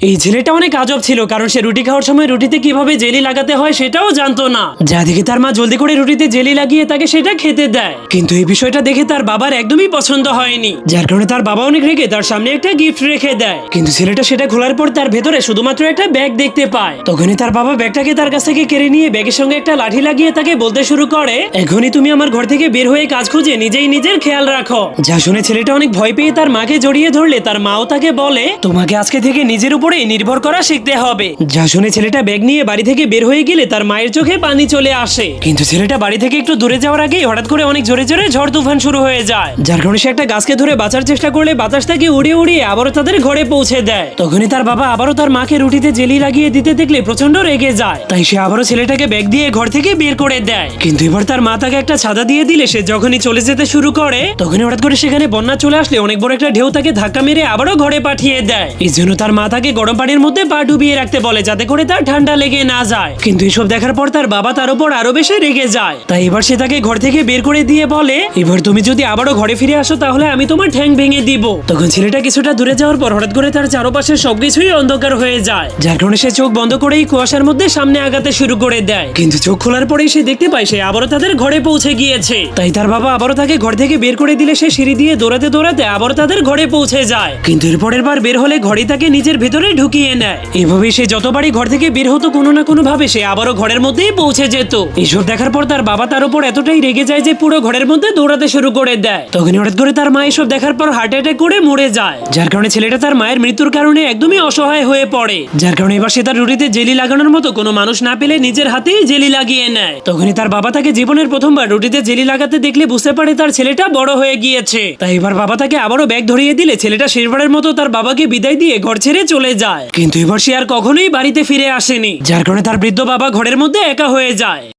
এই ছেলেটা অনেক আজব ছিল, কারণ সে রুটি খাওয়ার সময় রুটিতে কিভাবে জেলি লাগাতে হয় সেটাও জানতো না। যা দেখে তার মা জলদি করে রুটিতে জেলি লাগিয়ে তাকে সেটা খেতে দেয়, কিন্তু এই বিষয়টা দেখে তার বাবার একদমই পছন্দ হয়নি, যার কারণে তার বাবা অনেক রেগে তার সামনে একটা গিফট রেখে দেয়। কিন্তু ছেলেটা সেটা খোলার পর তার ভেতরে শুধুমাত্র একটা ব্যাগ দেখতে পায়। তখনই তার বাবা ব্যাগটাকে তার কাছ থেকে কেড়ে নিয়ে ব্যাগের সঙ্গে একটা লাঠি লাগিয়ে তাকে বলতে শুরু করে, এখনই তুমি আমার ঘর থেকে বের হয়ে কাজ খুঁজে নিজেই নিজের খেয়াল রাখো। যা শুনে ছেলেটা অনেক ভয় পেয়ে তার মাকে জড়িয়ে ধরলে তার মাও তাকে বলে, তোমাকে আজকে থেকে নিজের উপরে নির্ভর করা শিখতে হবে। যা শুনে ছেলেটা ব্যাগ নিয়ে বাড়ি থেকে বের হয়ে গেলে তার মায়ের চোখে পানি চলে আসে। কিন্তু ছেলেটা বাড়ি থেকে একটু দূরে যাওয়ার আগে হঠাৎ করে অনেক জোরে জোরে ঝড় তুফান শুরু হয়ে যায়, যার কারণে সে একটা গাছকে ধরে বাঁচার চেষ্টা করলে বাতাস তাকে উড়িয়ে উড়িয়ে আবারও তাদের ঘরে পৌঁছে দেয়। তখনই তার বাবা আবারও তার মাকে রুটিতে জেলি লাগিয়ে দিতে দেখলে প্রচন্ড রেগে যায়, তাই সে আবারও ছেলেটাকে ব্যাগ দিয়ে ঘর থেকে বের করে দেয়। কিন্তু এবার তার মা তাকে একটা ছাতা দিয়ে দিলে সে যখনই চলে যেতে শুরু করে তখনই হঠাৎ করে সেখানে বন্যা চলে আসলে অনেক বড় একটা ঢেউ তাকে ধাক্কা মেরে আবারও ঘরে পাঠিয়ে দেয়। এই জন্য তার মা তাকে গরম পানির মধ্যে পা ডুবিয়ে রাখতে বলে, যাতে করে তার ঠান্ডা লেগে না যায়। কিন্তু এসব দেখার পর তার বাবা তার উপর আরো বেশি রেগে যায়, তাই এবার সে তাকে ঘর থেকে বের করে দিয়ে বলে, এবার তুমি যদি আবারও ঘরে ফিরে আসো তাহলে আমি তোমার ঠ্যাং ভেঙে দিব। তখন ছেলেটা কিছুটা দূরে যাওয়ার পর হঠাৎ করে তার চারপাশে সবকিছুই অন্ধকার হয়ে যায়, যার কারণে সে চোখ বন্ধ করেই কুয়াশার মধ্যে সামনে আগাতে শুরু করে দেয়। কিন্তু চোখ খোলার পরেই সে দেখতে পায় সে আবারও তাদের ঘরে পৌঁছে গিয়েছে, তাই তার বাবা আবারও তাকে ঘর থেকে বের করে দিলে সে সিঁড়ি দিয়ে দৌড়াতে দৌড়াতে আবারও তাদের ঘরে পৌঁছে যায়। কিন্তু এর পরের বার বের হলে ঘরে তাকে নিজের ভেতরে ঢুকিয়ে নেয়। এভাবে সে যতবারই ঘর থেকে বের হতো কোনো না কোনো ভাবে সে আবারও ঘরের মধ্যেই পৌঁছে যেত। এইসব দেখার পর তার বাবা তার উপর এতটাই রেগে যায় যে পুরো ঘরের মধ্যে দৌড়াতে শুরু করে দেয়। তখন হঠাৎ করে তার মা এসব দেখার পর হার্ট অ্যাটাক করে মরে যায়, যার কারণে ছেলেটা তার মায়ের মৃত্যুর কারণে একদমই অসহায় হয়ে পড়ে। যার কারণে এবার সে তার রুটিতে জেলি লাগানোর মতো কোনো মানুষ না পেলে নিজের হাতেই জেলি লাগিয়ে নেয়। তখনই তার বাবা তাকে জীবনের প্রথমবার রুটিতে জেলি লাগাতে দেখলে বুঝতে পারে তার ছেলেটা বড় হয়ে গিয়েছে। তাই এবার বাবা তাকে আবারও ব্যাগ ধরিয়ে দিলে ছেলেটা শেষবারের মতো তার বাবাকে বিদায় দিয়ে ঘর ছেড়ে চলে যায়। কিন্তু এবার সে আর কখনোই বাড়িতে ফিরে আসেনি, যার কারণে তার বৃদ্ধ বাবা ঘরের মধ্যে একা হয়ে যায়।